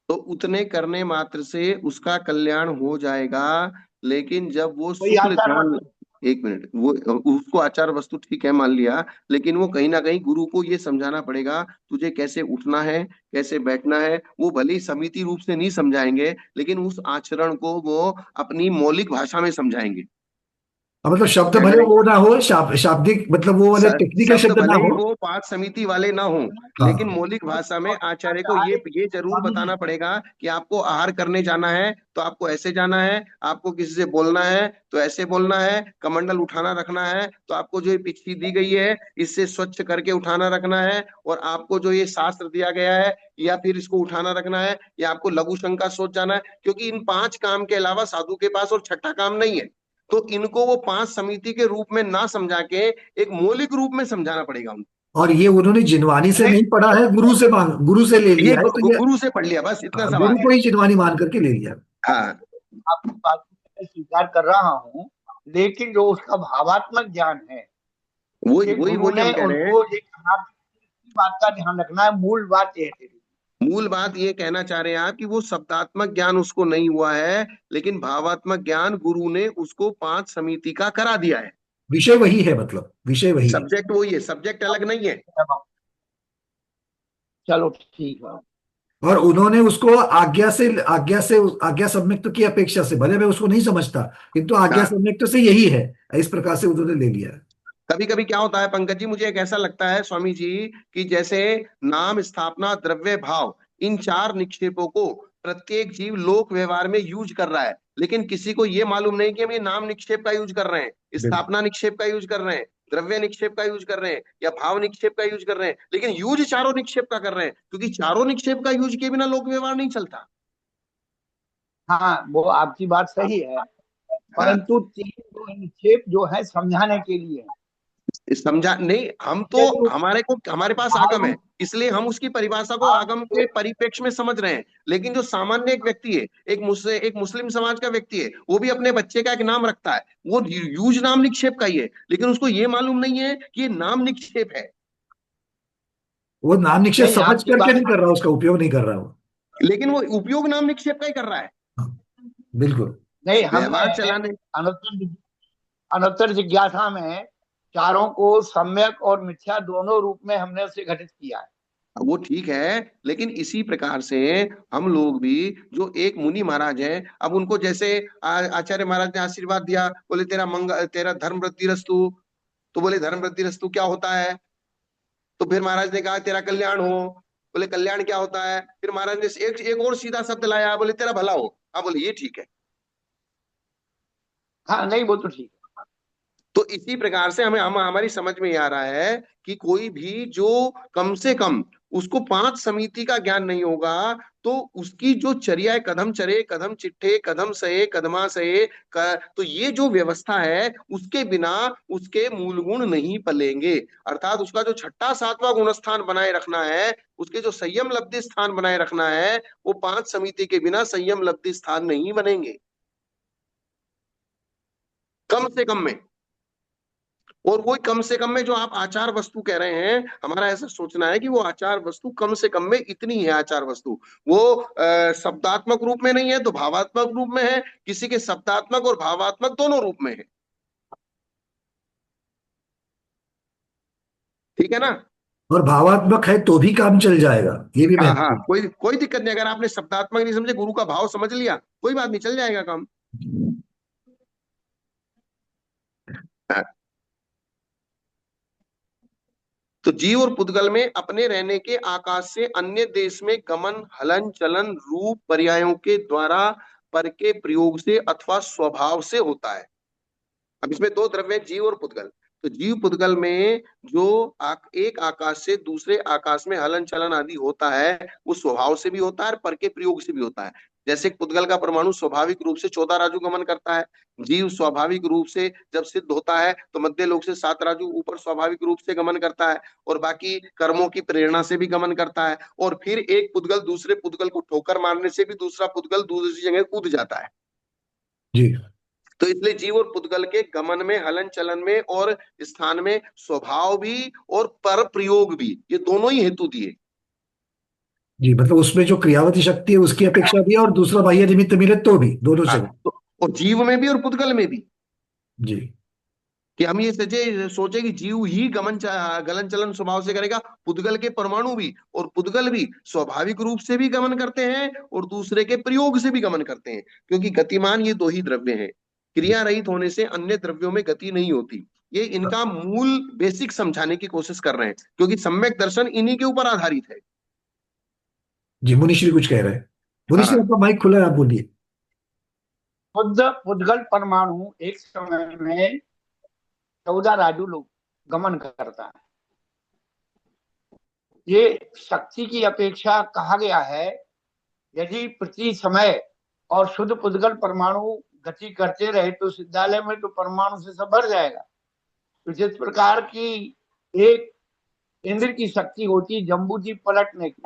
तो उतने करने मात्र से उसका कल्याण हो जाएगा, लेकिन जब वो कोई शुक्ल आचार ध्यान, वस्तु एक मिनट, वो उसको आचार वस्तु ठीक है मान लिया, लेकिन वो कहीं ना कहीं गुरु को ये समझाना पड़ेगा तुझे कैसे उठना है, कैसे बैठना है। वो भले ही समिति रूप से नहीं समझाएंगे, लेकिन उस आचरण को वो अपनी मौलिक भाषा में समझाएंगे। मतलब शब्द भले अगर वो ना हो, शाब्दिक मतलब वो वाले टेक्निकल शब्द शब्द ना भले ही हो। वो 5 समिति वाले ना हो, लेकिन हाँ मौलिक भाषा में आचार्य को चाहे ये जरूर स्वामी जी। बताना पड़ेगा कि आपको आहार करने जाना है तो आपको ऐसे जाना है, आपको किसी से बोलना है तो ऐसे बोलना है, कमंडल उठाना रखना है तो आपको जो ये पिछली दी गई है इससे स्वच्छ करके उठाना रखना है, और आपको जो ये शास्त्र दिया गया है या फिर इसको उठाना रखना है, या आपको लघु शंका सोच जाना है, क्योंकि इन 5 काम के अलावा साधु के पास और छठा काम नहीं है। तो इनको वो 5 समिति के रूप में ना समझा के एक मौलिक रूप में समझाना पड़ेगा उनको। और ये उन्होंने जिनवानी से नहीं, नहीं पढ़ा है, गुरु से ले ये लिया है, तो ये गुरु से पढ़ लिया, बस इतना सा गुरु बात है। को ही जिनवानी मान करके ले लिया। हाँ आपकी बात को मैं स्वीकार कर रहा हूँ, लेकिन जो उसका भावात्मक ज्ञान है वही ये वही गुरु वही ने हम कह रहे हैं। उनको ये कहा। इसी बात का ध्यान रखना है, मूल बात ये है। मूल बात ये कहना चाह रहे हैं आप कि वो शब्दात्मक ज्ञान उसको नहीं हुआ है, लेकिन भावात्मक ज्ञान गुरु ने उसको 5 समिति का करा दिया है। विषय वही है, मतलब विषय वही है। सब्जेक्ट वही है, सब्जेक्ट अलग नहीं है। चलो ठीक है। और उन्होंने उसको आज्ञा सम्यक्त की अपेक्षा से, भले मैं उसको नहीं समझता, किंतु आज्ञा हाँ, सम्यक्त से यही है, इस प्रकार से उन्होंने ले लिया। कभी कभी क्या होता है पंकज जी, मुझे एक ऐसा लगता है स्वामी जी, कि जैसे नाम, स्थापना, द्रव्य, भाव, इन चार निक्षेपों को प्रत्येक जीव लोक व्यवहार में यूज कर रहा है, लेकिन किसी को ये मालूम नहीं कि हम ये नाम निक्षेप का यूज कर रहे हैं, बिल्कुल। स्थापना निक्षेप का यूज कर रहे हैं, द्रव्य निक्षेप का यूज कर रहे हैं, या भाव निक्षेप का यूज कर रहे हैं, लेकिन यूज चारों निक्षेप का कर रहे हैं, क्योंकि चारों निक्षेप का यूज किए बिना लोक व्यवहार नहीं चलता। हाँ, वो आपकी बात सही है, हाँ, परंतु तीन जो निक्षेप जो है समझाने के लिए हैं। समझा नहीं, हम तो यदि हमारे पास आगम भाव है, इसलिए हम उसकी परिभाषा को भाव आगम के परिप्रेक्ष्य में समझ रहे हैं। लेकिन जो सामान्य एक व्यक्ति है, एक मुस्लिम समाज का व्यक्ति है, वो भी अपने बच्चे का एक नाम रखता है, वो यूज नाम निक्षेप का ही है, लेकिन उसको ये मालूम नहीं है कि ये नाम निक्षेप है। वो नाम निश्चय नहीं, समझ आपकी करके बात नहीं कर रहा, उसका उपयोग नहीं कर रहा वो। लेकिन वो उपयोग नाम निक्षेप का ही कर रहा है, हाँ, बिल्कुल। नहीं, हमने व्यवहार चलाने। अनुत्तर अनुत्तर जिज्ञासा में चारों को सम्यक और मिथ्या दोनों रूप में हमने उसे घटित किया है। वो ठीक है, लेकिन इसी प्रकार से हम लोग भी, जो एक मुनि महाराज हैं, अब उनको जैसे आचार्य महाराज ने आशीर्वाद दिया, बोले तेरा धर्म वृद्धि रस्तु, तो बोले धर्म वृद्धि रस्तु क्या होता है? तो फिर महाराज ने कहा तेरा कल्याण हो, बोले कल्याण क्या होता है? फिर महाराज ने एक एक और सीधा शब्द लाया, बोले तेरा भला हो। हाँ, बोले ये ठीक है। हाँ, नहीं, वो तो ठीक तो इसी प्रकार से हम हमारी समझ में ये आ रहा है कि कोई भी जो कम से कम उसको पांच समिति का ज्ञान नहीं होगा, तो उसकी जो चर्या है, कदम चरे, कदम चिट्ठे, कदम सहे, कदमा सहे, तो ये जो व्यवस्था है, उसके बिना उसके मूल गुण नहीं पलेंगे। अर्थात उसका जो छठा सातवां गुण स्थान बनाए रखना है, उसके जो संयम लब्धि स्थान बनाए रखना है, वो पांच समिति के बिना संयम लब्धि स्थान नहीं बनेंगे, कम से कम में। और वो कम से कम में जो आप आचार वस्तु कह रहे हैं, हमारा ऐसा सोचना है कि वो आचार वस्तु कम से कम में इतनी है आचार वस्तु, वो शब्दात्मक रूप में नहीं है तो भावात्मक रूप में है, किसी के शब्दात्मक और भावात्मक दोनों रूप में है। ठीक है ना? और भावात्मक है तो भी काम चल जाएगा, ये भी हाँ हाँ, महत्वपूर्ण। कोई कोई दिक्कत नहीं, अगर आपने शब्दात्मक नहीं समझे, गुरु का भाव समझ लिया, कोई बात नहीं, चल जाएगा काम। हाँ, तो जीव और पुद्गल में अपने रहने के आकाश से अन्य देश में गमन, हलन चलन रूप पर्यायों के द्वारा, पर के प्रयोग से अथवा स्वभाव से होता है। अब इसमें दो द्रव्य हैं, जीव और पुद्गल। तो जीव पुद्गल में जो एक आकाश से दूसरे आकाश में हलन चलन आदि होता है, वो स्वभाव से भी होता है और पर के प्रयोग से भी होता है। जैसे पुद्गल का परमाणु स्वाभाविक रूप से 14 राजू गमन करता है, जीव स्वाभाविक रूप से जब सिद्ध होता है तो मध्य लोक से 7 राजू ऊपर स्वाभाविक रूप से गमन करता है, और बाकी कर्मों की प्रेरणा से भी गमन करता है, और फिर एक पुद्गल दूसरे पुद्गल को ठोकर मारने से भी दूसरा पुद्गल दूसरी जगह कूद जाता है। जी। तो इसलिए जीव और पुद्गल के गमन में, हलन चलन में और स्थान में स्वभाव भी और पर प्रयोग भी, ये दोनों ही हेतु दिए। जी, मतलब उसमें जो क्रियावती शक्ति है उसकी अपेक्षा भी है, और दूसरा बाह्य निमित्त मिले तो भी, दोनों हाँ, जगह। तो और जीव में भी और पुद्गल में भी, जी। कि हम ये सोचे कि जीव ही गलन चलन स्वभाव से करेगा, पुद्गल के परमाणु भी और पुद्गल भी स्वाभाविक रूप से भी गमन करते हैं और दूसरे के प्रयोग से भी गमन करते हैं, क्योंकि गतिमान ये दो ही द्रव्य हैं, क्रिया रहित होने से अन्य द्रव्यों में गति नहीं होती। ये इनका मूल बेसिक समझाने की कोशिश कर रहे हैं, क्योंकि सम्यक दर्शन इन्हीं के ऊपर आधारित है। जी, मुनिश्री कुछ कह रहे हैं। मुनिश्री, हाँ, आपका माइक खुला है, आप बोलिए। शुद्ध पुद्गल परमाणु एक समय में 14 राजू लोग गमन करता है। ये शक्ति की अपेक्षा कहा गया है। यदि प्रति समय और शुद्ध पुद्गल परमाणु गति करते रहे तो विद्यालय में तो परमाणु से सब भर जाएगा। तो जिस प्रकार की एक इंद्र की शक्ति होती है जम्बूद्वीप पलटने की,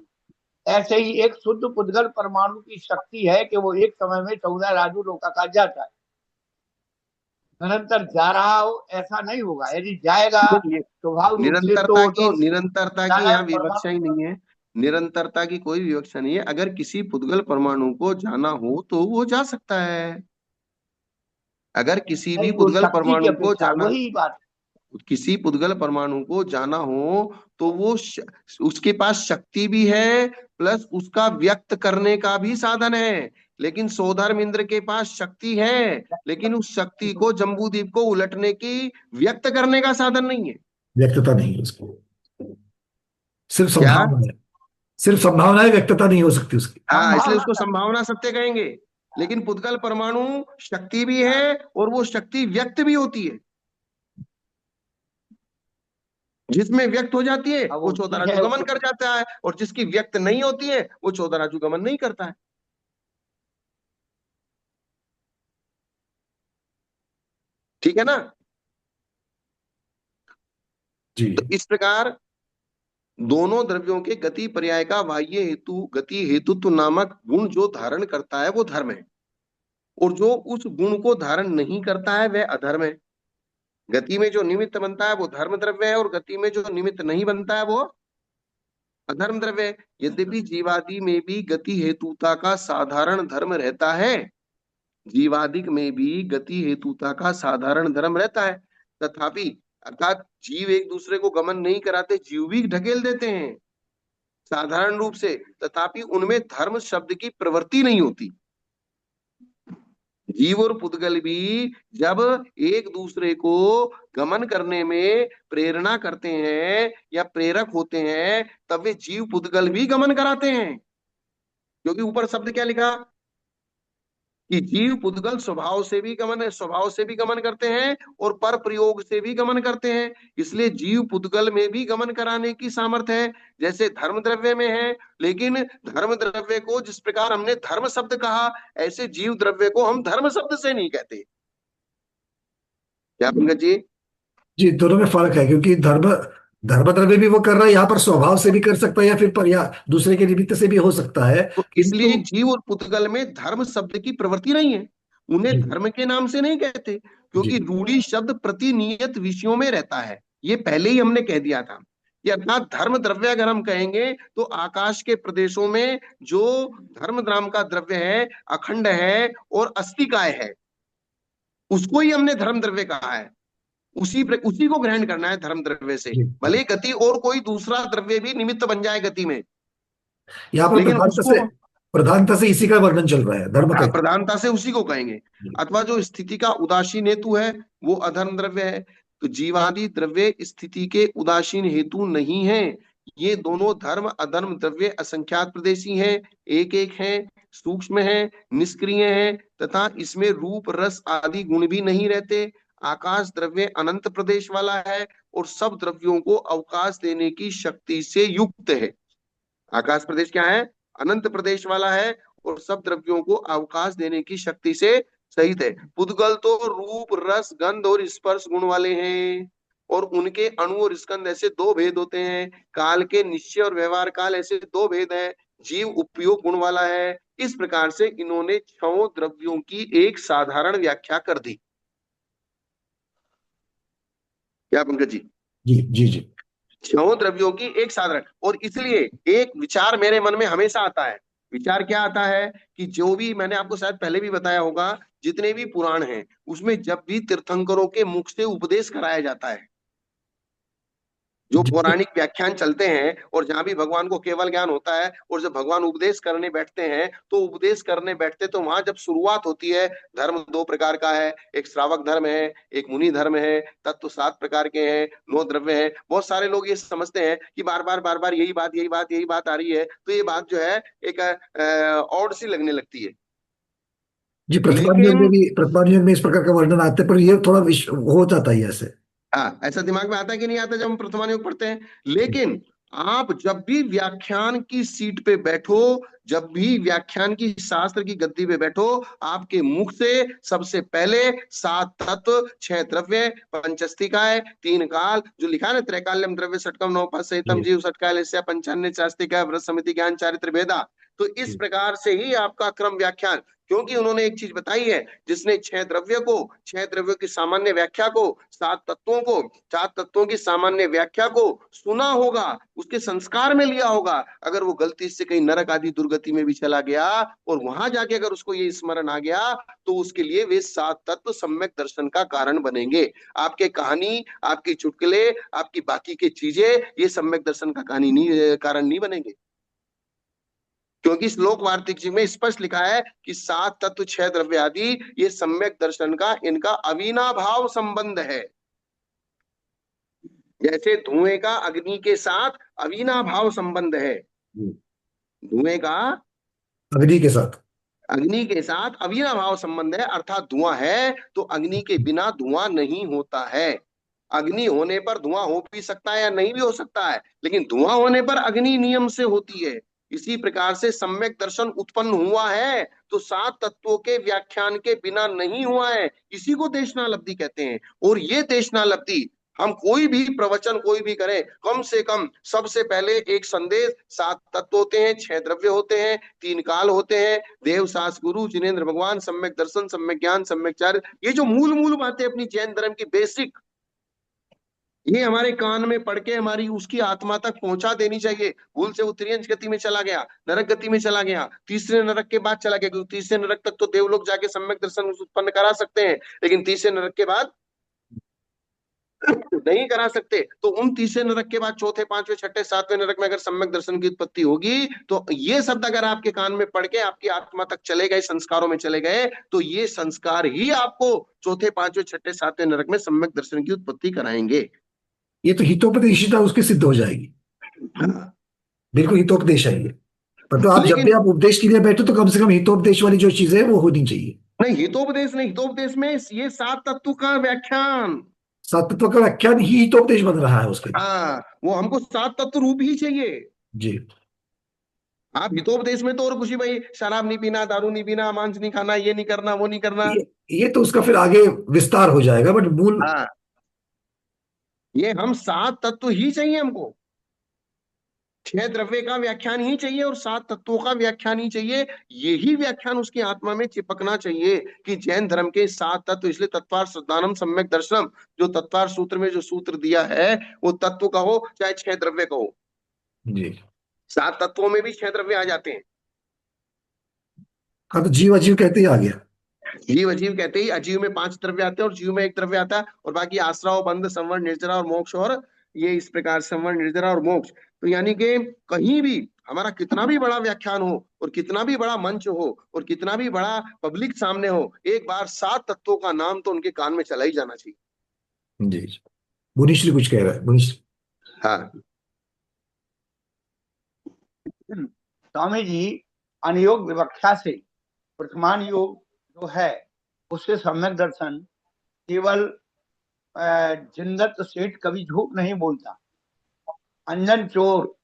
ऐसे ही एक शुद्ध पुद्गल परमाणु की शक्ति है कि वो एक समय में 14 राजू लोका जाता है। निरंतर जा रहा हो ऐसा नहीं होगा, यदि जाएगा नहीं, स्वाभाविक रूप से निरंतरता की तो निरंतरता की जाएगा यहाँ विवक्षा ही परमाणु। नहीं है। निरंतरता की कोई विवक्षा नहीं है, अगर किसी पुद्गल परमाणु को जाना हो तो वो जा सकता है, अगर किसी भी नहीं, वो पुद्गल शक्ति की परमाणु को अपेक्षा, जाना। वही बात किसी पुद्गल परमाणु को जाना हो तो वो उसके पास शक्ति भी है, प्लस उसका व्यक्त करने का भी साधन है। लेकिन सोधर्म इंद्र के पास शक्ति है, लेकिन उस शक्ति को जम्बूद्वीप को उलटने की, व्यक्त करने का साधन नहीं है। व्यक्तता नहीं है उसकी, सिर्फ क्या? संभावना है। सिर्फ संभावना है, व्यक्तता नहीं हो सकती उसकी। हाँ, इसलिए संभावना उसको संभावना सत्य कहेंगे। लेकिन पुद्गल परमाणु शक्ति भी है और वो शक्ति व्यक्त भी होती है। जिसमें व्यक्त हो जाती है अब वो वो ठीक चौदराजु है गमन कर जाता है, और जिसकी व्यक्त नहीं होती है वो चौदराजु गमन नहीं करता है। ठीक है ना? जी तो इस प्रकार दोनों द्रव्यों के गति पर्याय का बाह्य हेतु गति हेतुत्व नामक गुण जो धारण करता है वो धर्म है, और जो उस गुण को धारण नहीं करता है वह अधर्म है। गति में जो निमित्त बनता है वो धर्म द्रव्य है, और गति में जो निमित्त नहीं बनता है वो अधर्म द्रव्य है। यद्यपि जीवादि में भी गति हेतुता का साधारण धर्म रहता है, जीवादिक में भी गति हेतुता का साधारण धर्म रहता है, तथापि अर्थात जीव एक दूसरे को गमन नहीं कराते, जीव भी ढकेल देते हैं साधारण रूप से, तथापि उनमें धर्म शब्द की प्रवृत्ति नहीं होती। जीव और पुद्गल भी जब एक दूसरे को गमन करने में प्रेरणा करते हैं या प्रेरक होते हैं, तब वे जीव पुद्गल भी गमन कराते हैं। क्योंकि ऊपर शब्द क्या लिखा कि जीव पुद्गल स्वभाव से भी गमन करते हैं और पर प्रयोग से भी गमन करते हैं। इसलिए जीव पुद्गल में भी गमन कराने की सामर्थ्य है, जैसे धर्म द्रव्य में है। लेकिन धर्म द्रव्य को जिस प्रकार हमने धर्म शब्द कहा, ऐसे जीव द्रव्य को हम धर्म शब्द से नहीं कहते। क्या पंकज जी? जी, दोनों में फर्क है, क्योंकि धर्म धर्म द्रव्य भी वो कर रहा है, यहाँ पर स्वभाव से भी कर सकता है या फिर पर या दूसरे के निमित्त से भी हो सकता है। तो किंतु इसलिए जीव और पुद्गल में धर्म शब्द की प्रवृत्ति नहीं है, उन्हें जी धर्म के नाम से नहीं कहते, क्योंकि जी रूढ़ी शब्द प्रतिनियत विषयों में रहता है। ये पहले ही हमने कह दिया था कि अर्थात धर्म द्रव्य अगर हम कहेंगे तो आकाश के प्रदेशों में जो धर्म नाम का द्रव्य है, अखंड है और अस्तिकाय है, उसको ही हमने धर्म द्रव्य कहा है। उसी को ग्रहण करना है धर्म द्रव्य से, जी जी। भले गति और कोई दूसरा द्रव्य भी निमित्त बन जाए गति में, यहाँ पर लेकिन उसको प्रधानता से इसी का वर्णन चल रहा है, धर्म का ही। प्रधानता से उसी को कहेंगे। जी अथवा जो स्थिति का उदासीन हेतु है वो अधर्म द्रव्य है। तो जीवादि द्रव्य स्थिति के उदासीन हेतु नहीं है, ये दोनों धर्म अधर्म द्रव्य असंख्यात प्रदेशी हैं, एक एक हैं, सूक्ष्म हैं, निष्क्रिय हैं, तथा इसमें रूप रस आदि गुण भी नहीं रहते। आकाश द्रव्य अनंत प्रदेश वाला है और सब द्रव्यों को अवकाश देने की शक्ति से युक्त है। आकाश प्रदेश क्या है? अनंत प्रदेश वाला है और सब द्रव्यों को अवकाश देने की शक्ति से सहित है। पुद्गल तो रूप रस गंध और स्पर्श गुण वाले हैं, और उनके अणु और स्कंद ऐसे दो भेद होते हैं। काल के निश्चय और व्यवहार काल ऐसे दो भेद हैं। जीव उपयोग गुण वाला है। इस प्रकार से इन्होंने छह द्रव्यों की एक साधारण व्याख्या कर दी। क्या पंकज जी? जी जी जी छह द्रव्यों की एक साधारण, और इसलिए एक विचार मेरे मन में हमेशा आता है। विचार क्या आता है कि जो भी मैंने आपको शायद पहले भी बताया होगा, जितने भी पुराण हैं उसमें जब भी तीर्थंकरों के मुख से उपदेश कराया जाता है, जो जी पौराणिक व्याख्यान चलते हैं और जहां भी भगवान को केवल ज्ञान होता है, और जब भगवान उपदेश करने बैठते हैं तो उपदेश करने बैठते तो वहां जब शुरुआत होती है, धर्म दो प्रकार का है, एक श्रावक धर्म है, एक मुनि धर्म है, तत्व सात प्रकार के हैं, नौ द्रव्य है। बहुत सारे लोग ये समझते हैं कि बार बार यही बात आ रही है, तो ये बात जो है एक और सी लगने लगती है। जी। लेकिन प्रतिमान योग में इस प्रकार का वर्णन आते हैं, पर ये थोड़ा हो जाता है ऐसे। हाँ, ऐसा दिमाग में आता है कि नहीं आता जब हम प्रथमान योग पढ़ते हैं। लेकिन आप जब भी व्याख्यान की सीट पे बैठो, जब भी व्याख्यान की शास्त्र की गद्दी पे बैठो, आपके मुख से सबसे पहले सात तत्व, छह द्रव्य, पंचस्तिकाय, तीन काल जो लिखा है ना, त्रैकाल्यम द्रव्य षटकम नवपद सहितम जी जीव षटकाल पंचान्य चास्तिका व्रत समिति ज्ञान चारित्र भेदा, तो इस प्रकार से ही आपका क्रम व्याख्यान, क्योंकि उन्होंने एक चीज बताई है, जिसने छह द्रव्यों की सामान्य व्याख्या को, सात तत्वों की सामान्य व्याख्या को सुना होगा, उसके संस्कार में लिया होगा, अगर वो गलती से कहीं नरक आदि दुर्गति में भी चला गया और वहां जाके अगर उसको ये स्मरण आ गया, तो उसके लिए वे सात तत्व सम्यक दर्शन का कारण बनेंगे। आपके कहानी, आपकी चुटकुले, आपकी बाकी की चीजें ये सम्यक दर्शन का कहानी नहीं, कारण नहीं बनेंगे। क्योंकि श्लोक वार्तिक जी में स्पष्ट लिखा है कि सात तत्व छह द्रव्य आदि ये सम्यक दर्शन का इनका अविनाभाव संबंध है। जैसे धुएं का अग्नि के साथ अविनाभाव संबंध है, धुएं का अग्नि के साथ अविनाभाव संबंध है, अर्थात धुआं है तो अग्नि के बिना धुआं नहीं होता है। अग्नि होने पर धुआं हो भी सकता है या नहीं भी हो सकता है, लेकिन धुआं होने पर अग्नि नियम से होती है। इसी प्रकार से सम्यक दर्शन उत्पन्न हुआ है तो सात तत्वों के व्याख्यान के बिना नहीं हुआ है, इसी को देशनालब्धि कहते हैं। और ये देशनालब्धि, हम कोई भी प्रवचन कोई भी करें, कम से कम सबसे पहले एक संदेश, सात तत्व होते हैं, छह द्रव्य होते हैं, तीन काल होते हैं, देव सास गुरु जिनेन्द्र भगवान, सम्यक दर्शन, सम्यक ज्ञान, सम्यक चार्य, ये जो मूल मूल बातें अपनी जैन धर्म की बेसिक, ये हमारे कान में पढ़ के हमारी उसकी आत्मा तक पहुंचा देनी चाहिए। भूल से वो त्रियंश गति में चला गया, नरक गति में चला गया, तीसरे नरक के बाद चला गया, क्योंकि तीसरे नरक तक तो देवलोक जाके सम्यक दर्शन उत्पन्न करा सकते हैं, लेकिन तीसरे नरक के बाद नहीं करा सकते। तो उन तीसरे नरक के बाद चौथे, पांचवें, छठे, सातवें नरक में अगर सम्यक दर्शन की उत्पत्ति होगी, तो ये शब्द अगर आपके कान में पढ़ के आपकी आत्मा तक चले गए, संस्कारों में चले गए, तो ये संस्कार ही आपको चौथे, पांचवें, छठे, सातवें नरक में सम्यक दर्शन की उत्पत्ति कराएंगे। ये तो हितोपदेशिता उसकी सिद्ध हो जाएगी। हाँ। बिल्कुल हितोपदेश है ये। पर तो आप जब भी लेकिन आप उपदेश के लिए बैठो तो कम से कम हितोपदेश वाली जो चीज है वो होनी चाहिए। नहीं, हितोपदेश नहीं, हितोपदेश में ये सात तत्व का व्याख्यान, सात तत्व का व्याख्यान ही हितोपदेश बन रहा है उसके लिए। हाँ, वो हमको सात तत्व रूप ही चाहिए। जी। आप हितोपदेश में तो और कुछ ही, भाई शराब नहीं पीना, दारू नहीं पीना, मांस नहीं खाना, ये नहीं करना, वो नहीं करना, ये तो उसका फिर आगे विस्तार हो जाएगा, बट मूल हाँ, ये हम सात तत्व ही चाहिए हमको। छह द्रव्य का व्याख्यान ही चाहिए और सात तत्वों का व्याख्यान ही चाहिए। यही व्याख्यान उसकी आत्मा में चिपकना चाहिए कि जैन धर्म के सात तत्व, इसलिए तत्वार श्रद्धानम सम्यक दर्शनम, जो तत्वार सूत्र में जो सूत्र दिया है, वो तत्व कहो चाहे छह द्रव्य कहो, जी। सात तत्वों में भी छह द्रव्य आ जाते हैं। हाँ, तो जीव अजीव कहते ही आ गया। जीव अजीव कहते ही अजीव में पांच द्रव्य आते हैं और जीव में एक द्रव्य आता है, और बाकी आश्रव, बंध, संवरण, निर्जरा और मोक्ष, और ये इस प्रकार संवरण, निर्जरा और मोक्ष। तो यानी कि कहीं भी हमारा कितना भी बड़ा व्याख्यान हो और कितना भी बड़ा मंच हो और कितना भी बड़ा पब्लिक सामने हो, एक बार सात तत्वों का नाम तो उनके कान में चला ही जाना चाहिए। जी। मुनिश्री कुछ कह रहा है, मुनिश्री। हाँ, स्वामी जी अनुयोग विवक्षा से वर्तमान योग जो है उससे सम्यक दर्शन केवल जिंदत सेठ कभी झूठ नहीं बोलता। अंजन चोर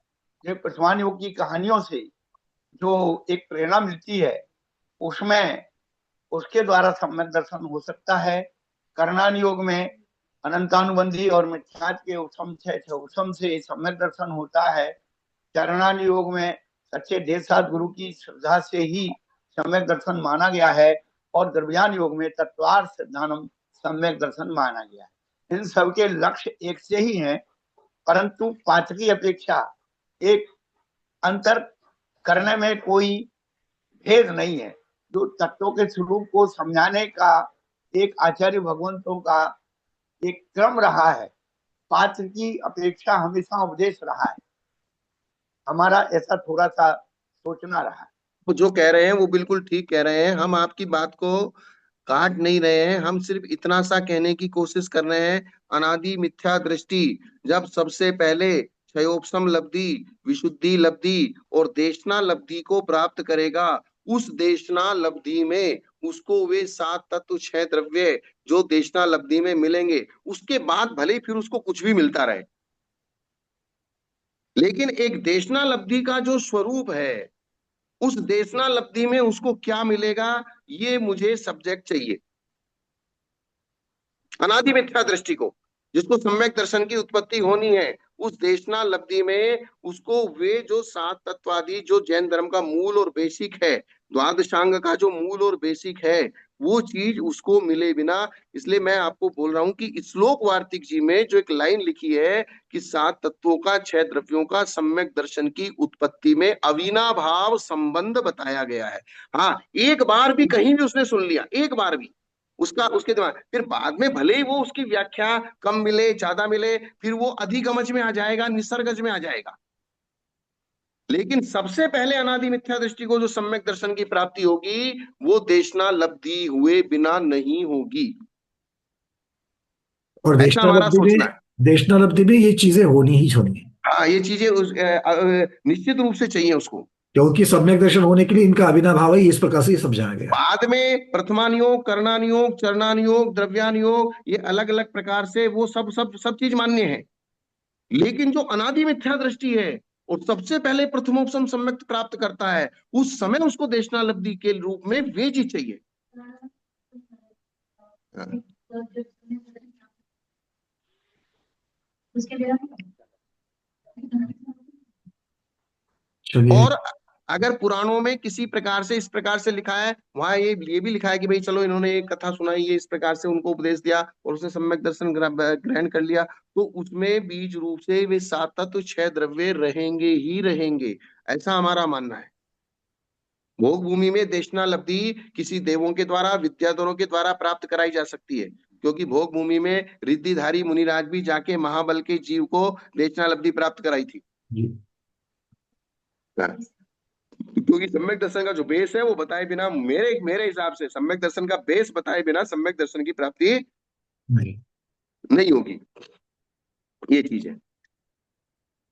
ये वर्तमान योग की कहानियों से जो एक प्रेरणा मिलती है, उसमें उसके द्वारा सम्यक दर्शन हो सकता है। कर्णान योग में अनंतानुबंधी और मिथ्यात के उपशम से सम्यक दर्शन होता है। चरणान योग में सच्चे देवसात गुरु की श्रद्धा से ही सम्यक दर्शन माना गया है, और द्रव्यान योग में तत्वार सिद्धानम सम्यक दर्शन माना गया है। इन सबके लक्ष्य एक से ही हैं, परंतु पात्र की अपेक्षा एक अंतर करने में कोई भेद नहीं है। जो तत्वों के स्वरूप को समझाने का एक आचार्य भगवंतों का एक क्रम रहा है, पात्र की अपेक्षा हमेशा उपदेश रहा है। हमारा ऐसा थोड़ा सा सोचना रहा है। वो जो कह रहे हैं वो बिल्कुल ठीक कह रहे हैं, हम आपकी बात को काट नहीं रहे हैं, हम सिर्फ इतना सा कहने की कोशिश कर रहे हैं। अनादि मिथ्या दृष्टि जब सबसे पहले क्षयोपशम लब्धि, विशुद्धि लब्धि और देशना लब्धि को प्राप्त करेगा, उस देशना लब्धि में उसको वे सात तत्व छह द्रव्य जो देशना लब्धि में मिलेंगे, उसके बाद भले ही फिर उसको कुछ भी मिलता रहे, लेकिन एक देशना लब्धि का जो स्वरूप है, उस देशना लब्धि में उसको क्या मिलेगा, ये मुझे सब्जेक्ट चाहिए। अनादि मिथ्या दृष्टि को, जिसको सम्यक दर्शन की उत्पत्ति होनी है, उस देशनालब्धि में उसको वे जो सात तत्वादि जो जैन धर्म का मूल और बेसिक है, द्वादशांग का जो मूल और बेसिक है, वो चीज उसको मिले बिना। इसलिए मैं आपको बोल रहा हूं कि श्लोक वार्तिक जी में जो एक लाइन लिखी है कि सात तत्वों का, छह द्रव्यों का सम्यक दर्शन की उत्पत्ति में अविनाभाव संबंध बताया गया है। हाँ, एक बार भी कहीं भी उसने सुन लिया, एक बार भी उसका, उसके दिमाग, फिर बाद में भले ही वो उसकी व्याख्या कम मिले ज्यादा मिले, फिर वो अधिगमज में आ जाएगा, निसर्गज में आ जाएगा, लेकिन सबसे पहले अनादि मिथ्या दृष्टि को जो सम्यक दर्शन की प्राप्ति होगी वो देशनालब्धि हुए बिना नहीं होगी। और ऐसा हमारा देशनालब्धि सोचना में, है। देशनालब्धि में ये चीजें होनी ही होनी है, हाँ, ये चीजें निश्चित रूप से चाहिए उसको। क्योंकि सम्यक दर्शन होने के लिए इनका अविनाभाव है, इस प्रकार से ये समझाया गया है। बाद में प्रथमानुयोग, करणानुयोग, चरणानुयोग, द्रव्यानुयोग, ये अलग अलग प्रकार से वो सब सब सब चीज मान्य है, लेकिन जो अनादि मिथ्या दृष्टि है और सबसे पहले प्रथमोपसम सम्यक प्राप्त करता है, उस समय उसको देशनालब्धि के रूप में वे चीज चाहिए। हाँ। चलिए। और अगर पुराणों में किसी प्रकार से इस प्रकार से लिखा है, वहां ये भी लिखा है कि भाई चलो इन्होंने एक कथा सुनाई, ये इस प्रकार से उनको उपदेश दिया और उसने सम्यक दर्शन ग्रहण कर लिया, तो उसमें बीज रूप से वे सात तत्व छह द्रव्य रहेंगे ही रहेंगे, ऐसा हमारा मानना है। भोग भूमि में देशनालब्धि किसी देवों के द्वारा, विद्याधरों के द्वारा प्राप्त कराई जा सकती है, क्योंकि भोग भूमि में रिद्धिधारी मुनिराज भी जाके महाबल के जीव को देशनालब्धि प्राप्त कराई थी। जी। हाँ। क्योंकि सम्यक दर्शन का जो बेस है वो बताए बिना, मेरे मेरे हिसाब से सम्यक दर्शन का बेस बताए बिना सम्यक दर्शन की प्राप्ति नहीं। नहीं होगी, ये चीज है।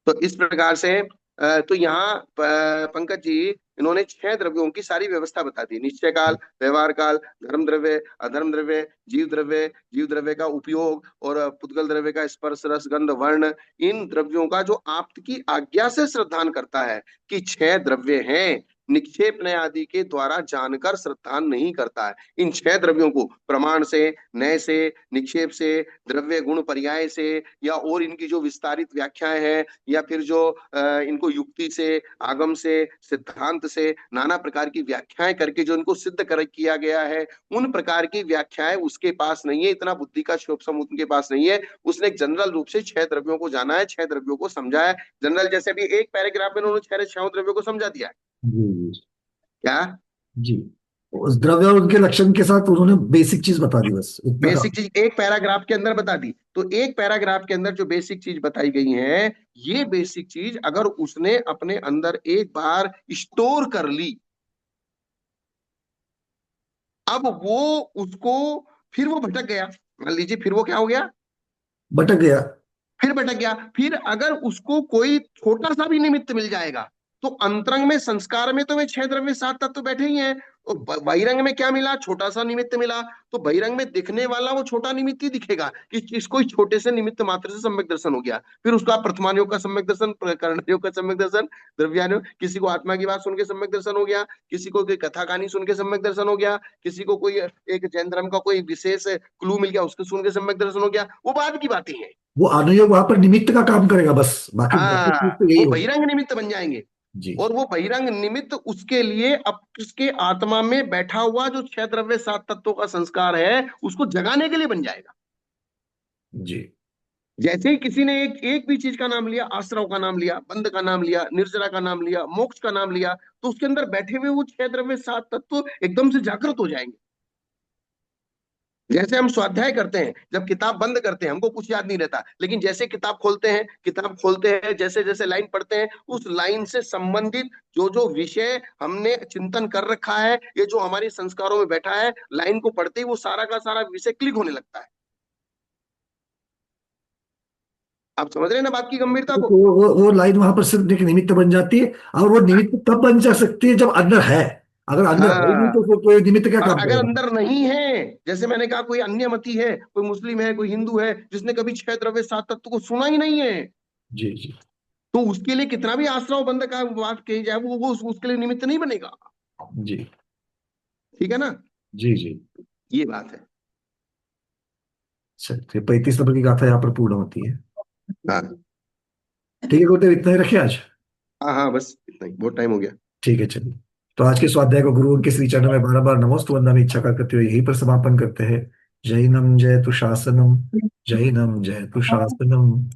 तो इस प्रकार से तो यहाँ पंकज जी इन्होंने छह द्रव्यों की सारी व्यवस्था बता दी, निश्चय काल, व्यवहार काल, धर्म द्रव्य, अधर्म द्रव्य, जीव द्रव्य, जीव द्रव्य का उपयोग और पुद्गल द्रव्य का स्पर्श रस गंध वर्ण। इन द्रव्यों का जो आपकी आज्ञा से श्रद्धान करता है कि छह द्रव्य हैं, निक्षेप नय आदि के द्वारा जानकर श्रद्धान नहीं करता है। इन छह द्रव्यों को प्रमाण से, नय से, निक्षेप से, द्रव्य गुण पर्याय से, या और इनकी जो विस्तारित व्याख्याएं हैं, या फिर जो इनको युक्ति से, आगम से, सिद्धांत से नाना प्रकार की व्याख्याएं करके जो इनको सिद्ध कर किया गया है, उन प्रकार की व्याख्याएं उसके पास नहीं है, इतना बुद्धि का क्षोभ समुद्र उनके पास नहीं है। उसने जनरल रूप से छह द्रव्यों को जाना है, छह द्रव्यों को समझा है जनरल, जैसे भी एक पैराग्राफ में उन्होंने छह द्रव्यों को समझा दिया है। जी जी क्या जी। उस द्रव्य और उनके लक्षण के साथ उन्होंने बेसिक चीज बता दी, बस इतना बेसिक काम। चीज एक पैराग्राफ के अंदर बता दी, तो एक पैराग्राफ के अंदर जो बेसिक चीज बताई गई है, ये बेसिक चीज अगर उसने अपने अंदर एक बार स्टोर कर ली, अब वो उसको, फिर वो भटक गया, मान लीजिए फिर वो क्या हो गया, भटक गया। फिर भटक गया, फिर अगर उसको कोई छोटा सा भी निमित्त मिल जाएगा, तो अंतरंग में संस्कार में तो वे छह द्रव्य सात तत्व तो बैठे ही हैं, और बहिरंग में क्या मिला, छोटा सा निमित्त मिला, तो बहिरंग में दिखने वाला वो छोटा निमित्त ही दिखेगा कि इसको इस छोटे से निमित्त मात्र से सम्यक दर्शन हो गया। फिर उसको आप प्रथमानुयोग का सम्यक दर्शन, कर्णयोग का सम्यक दर्शन, द्रव्यानुयोग, किसी को आत्मा की बात सुन के सम्यक दर्शन हो गया, किसी को कोई कथा कहानी सुन के सम्यक दर्शन हो गया, किसी को कोई एक जैन धर्म का कोई विशेष क्लू मिल गया, उसको सुन के सम्यक दर्शन हो गया, वो बाद की बातें हैं। वो अनुयोग वहां पर निमित्त का काम करेगा बस, बाकी बाकी चीज हाँ, तो यही वो होगी। बहिरंग निमित्त बन जाएंगे, जी और वो बहिरंग निमित्त उसके लिए अब उसके आत्मा में बैठा हुआ जो छह द्रव्य सात तत्वों का संस्कार है उसको जगाने के लिए बन जाएगा। जी जैसे ही किसी ने एक एक भी चीज का नाम लिया, आश्रव का नाम लिया, बंध का नाम लिया, निर्जरा का नाम लिया, मोक्ष का नाम लिया, तो उसके अंदर बैठे हुए वो छह द्रव्य सात तत्व एकदम से जागृत हो जाएंगे। जैसे हम स्वाध्याय करते हैं, जब किताब बंद करते हैं हमको कुछ याद नहीं रहता, लेकिन जैसे किताब खोलते हैं, जैसे जैसे लाइन पढ़ते हैं, उस लाइन से संबंधित जो जो विषय हमने चिंतन कर रखा है, ये जो हमारे संस्कारों में बैठा है, लाइन को पढ़ते ही वो सारा का सारा विषय क्लिक होने लगता है। आप समझ रहे हैं ना बात की गंभीरता को। वो लाइन वहां पर सिर्फ एक निमित्त बन जाती है, और वो निमित्त तब बन जा सकती है जब अंदर है। अगर अंदर है ही नहीं हाँ, तो फिर कोई निमित्त क्या और काम अगर करेगा। अंदर नहीं है, जैसे मैंने कहा कोई अन्य मती है, कोई मुस्लिम है, कोई हिंदू है, जिसने कभी छह द्रव्य सात तत्व को सुना ही नहीं है, जी जी तो उसके लिए कितना भी आश्रव बंध का बात कही जाए, वो उसके लिए निमित्त नहीं बनेगा। जी ठीक है ना, जी जी। ये बात है। अच्छा, फिर 35 नंबर की गाथा यहाँ पर पूर्ण होती है। हाँ, ठीक है गुरुदेव, इतना ही रखे आज। हाँ हाँ, बस इतना ही, बहुत टाइम हो गया। ठीक है, चलिए। तो आज के स्वाध्याय को गुरु उनके श्री चरणों में बार बार नमोस्तु वंदनामि इच्छा करते हुए यहीं पर समापन करते हैं। जैनम जयतु शासनम, जैनम जयतु शासनम।